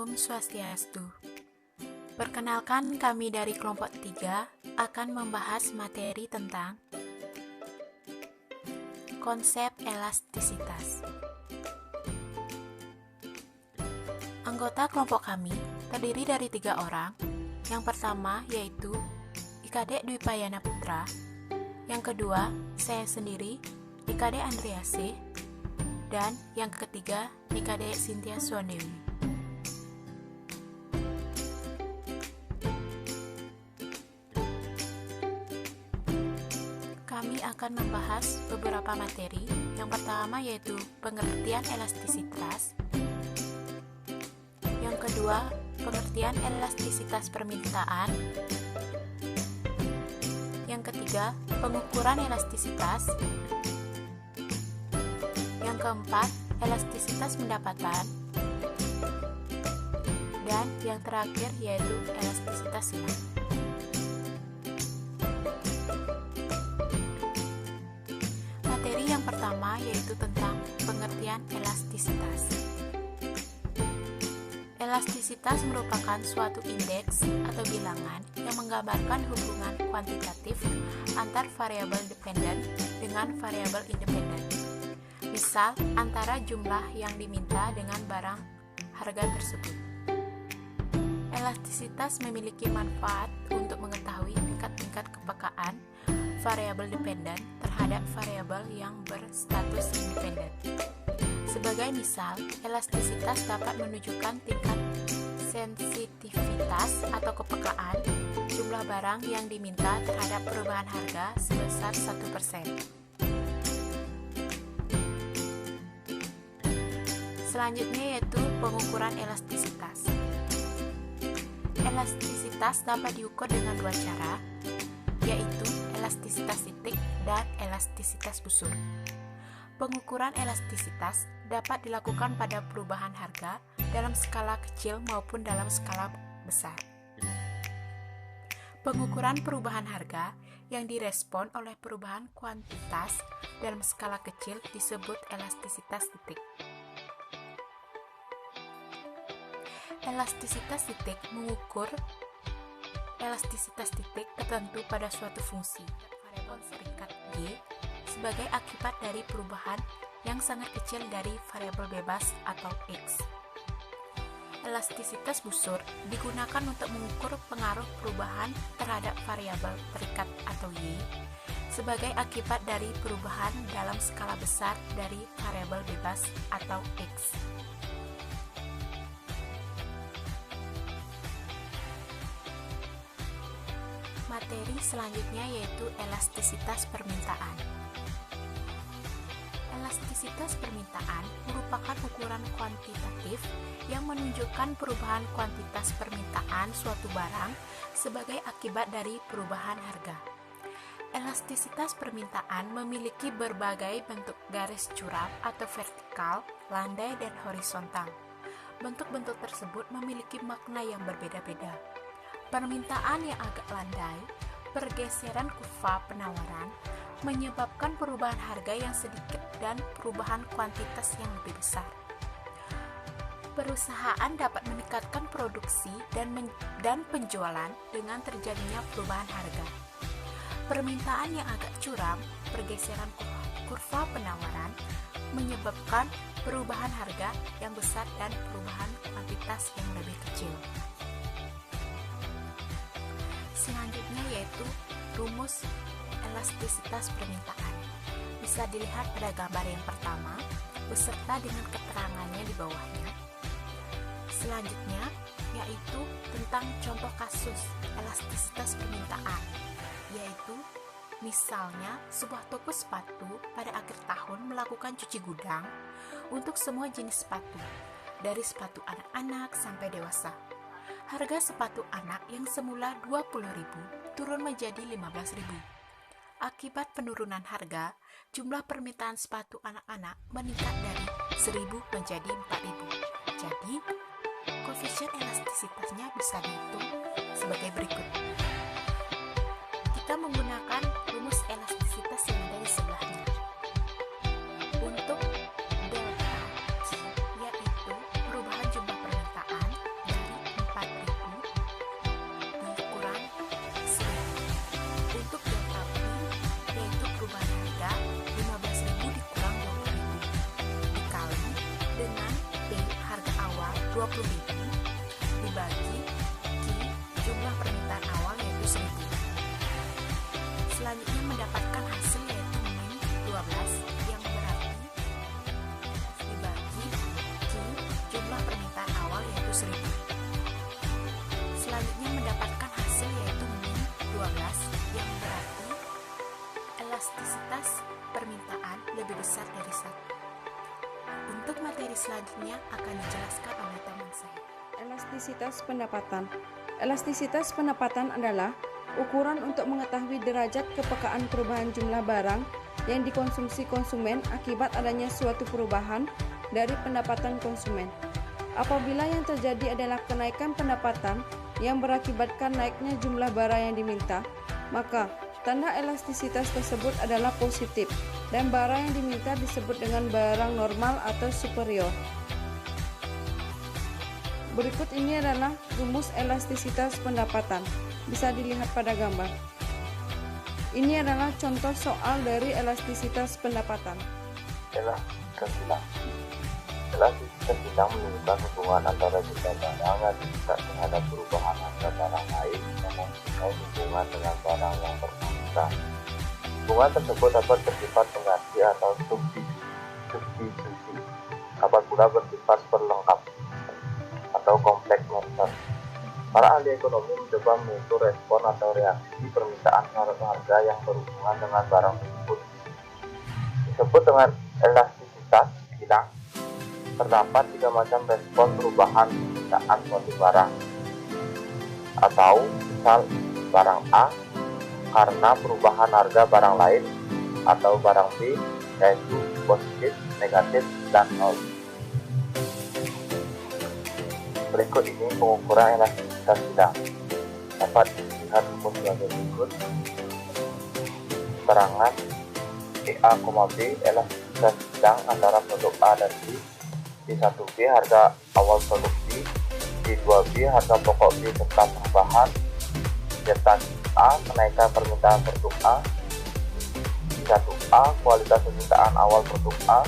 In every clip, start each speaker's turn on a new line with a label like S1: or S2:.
S1: Om Swastiastu. Perkenalkan, kami dari kelompok 3 akan membahas materi tentang konsep elastisitas. Anggota kelompok kami terdiri dari 3 orang. Yang pertama yaitu Ikadek Dwi Payana Putra. Yang kedua, saya sendiri, Ikadek Andrease. Dan yang ketiga, Ikadek Cynthia Swandewi. Kami akan membahas beberapa materi. Yang pertama yaitu pengertian elastisitas. Yang kedua, pengertian elastisitas permintaan. Yang ketiga, pengukuran elastisitas. Yang keempat, elastisitas pendapatan. Dan yang terakhir yaitu elastisitas silang. Materi yang pertama yaitu tentang pengertian elastisitas. Elastisitas merupakan suatu indeks atau bilangan yang menggambarkan hubungan kuantitatif antar variabel dependen dengan variabel independen. Misal, antara jumlah yang diminta dengan barang harga tersebut. Elastisitas memiliki manfaat untuk mengetahui tingkat-tingkat kepekaan variabel dependen terhadap variabel yang berstatus independen. Sebagai misal, elastisitas dapat menunjukkan tingkat sensitivitas atau kepekaan jumlah barang yang diminta terhadap perubahan harga sebesar 1%. Selanjutnya yaitu pengukuran elastisitas. Elastisitas dapat diukur dengan 2 cara, yaitu elastisitas titik dan elastisitas busur. Pengukuran elastisitas dapat dilakukan pada perubahan harga dalam skala kecil maupun dalam skala besar. Pengukuran perubahan harga yang direspon oleh perubahan kuantitas dalam skala kecil disebut elastisitas titik. Elastisitas titik mengukur elastisitas titik tertentu pada suatu fungsi variabel serikat G sebagai akibat dari perubahan yang sangat kecil dari variabel bebas atau X. Elastisitas busur digunakan untuk mengukur pengaruh perubahan terhadap variabel terikat atau Y sebagai akibat dari perubahan dalam skala besar dari variabel bebas atau X. Materi selanjutnya yaitu elastisitas permintaan. Elastisitas permintaan merupakan ukuran kuantitatif yang menunjukkan perubahan kuantitas permintaan suatu barang sebagai akibat dari perubahan harga. Elastisitas permintaan memiliki berbagai bentuk garis curam atau vertikal, landai, dan horizontal. Bentuk-bentuk tersebut memiliki makna yang berbeda-beda. Permintaan yang agak landai, pergeseran kurva penawaran, menyebabkan perubahan harga yang sedikit dan perubahan kuantitas yang lebih besar. Perusahaan dapat meningkatkan produksi dan penjualan dengan terjadinya perubahan harga. Permintaan yang agak curam, pergeseran kurva penawaran, menyebabkan perubahan harga yang besar dan perubahan kuantitas yang lebih kecil. Selanjutnya yaitu rumus elastisitas permintaan. Bisa dilihat pada gambar yang pertama beserta dengan keterangannya di bawahnya. Selanjutnya yaitu tentang contoh kasus elastisitas permintaan, yaitu misalnya sebuah toko sepatu pada akhir tahun melakukan cuci gudang untuk semua jenis sepatu, dari sepatu anak-anak sampai dewasa. Harga sepatu anak yang semula 20.000 turun menjadi 15.000. Akibat penurunan harga, jumlah permintaan sepatu anak-anak meningkat dari 1.000 menjadi 4.000. Jadi, koefisien elastisitasnya bisa dihitung sebagai berikut. Kita menggunakan rumus elastisitas yang ada di sebelahnya. Untuk delta G, yaitu perubahan jumlah permintaan 20.000 dibagi jumlah permintaan awal yaitu 1.000. Selanjutnya mendapatkan hasil yaitu min 12 yang berarti dibagi jumlah permintaan awal yaitu 1.000. Selanjutnya mendapatkan hasil yaitu min 12 yang berarti elastisitas permintaan lebih besar dari 1. Untuk materi selanjutnya akan dijelaskan oleh teman saya.
S2: Elastisitas pendapatan. Elastisitas pendapatan adalah ukuran untuk mengetahui derajat kepekaan perubahan jumlah barang yang dikonsumsi konsumen akibat adanya suatu perubahan dari pendapatan konsumen. Apabila yang terjadi adalah kenaikan pendapatan yang berakibatkan naiknya jumlah barang yang diminta, maka tanda elastisitas tersebut adalah positif dan barang yang diminta disebut dengan barang normal atau superior. Berikut ini adalah rumus elastisitas pendapatan. Bisa dilihat pada gambar. Ini adalah contoh soal dari elastisitas pendapatan.
S3: Elastisitas bilang. Elastisitas bilang menunjukkan hubungan antara jumlah barang yang diminta terhadap perubahan harga barang lain yang mempunyai hubungan dengan barang yang bersangkutan. Hubungan tersebut dapat bersifat pengganti atau substitusi, dapat pula bersifat pelengkap atau komplementer. Para ahli ekonomi mencoba mengukur respon atau reaksi permintaan harga yang berhubungan dengan barang tersebut. Disebut dengan elastisitas bilang. Terdapat 3 macam respon perubahan permintaan suatu barang. Atau misal barang A karena perubahan harga barang lain, atau barang B yaitu positif, negatif, dan nol. Berikut ini pengukuran elastisitas bidang. Dapat dilihat rumus sebagai berikut. Keterangan A, B elastisitas bidang antara produk A dan B. B1B harga awal produk B, B2B harga pokok B serta perubahan, delta A kenaikan permintaan produk A, B1A kualitas permintaan awal produk A,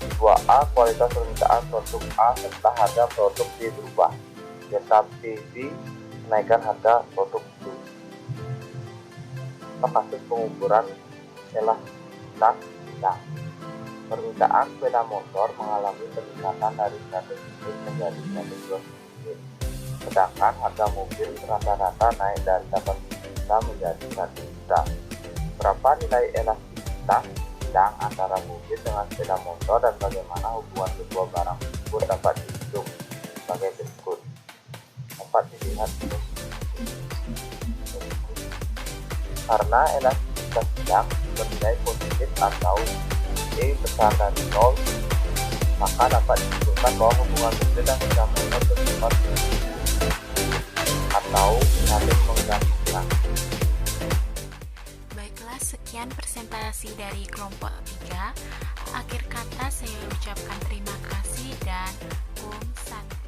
S3: B2A kualitas permintaan produk A serta harga produk B berubah, delta PB kenaikan harga produk B. Kasus pengukuran elastisitas bidang. Permintaan sepeda motor mengalami peningkatan dari 100 unit menjadi 120 unit. Sedangkan harga mobil rata-rata naik dari 80 juta menjadi 1 juta. Berapa nilai elastisitas bidang antara mobil dengan sepeda motor dan bagaimana hubungan kedua barang tersebut dapat dihitung sebagai berikut. Dapat dilihat karena elastisitas bidang bernilai positif atau E besar dari 0, maka dapat disimpulkan bahwa hubungan mobil dan sepeda motor bersifat atau saling menggantungkan.
S1: Baiklah, sekian presentasi dari kelompok 3. Akhir kata saya ucapkan terima kasih dan Om Santi.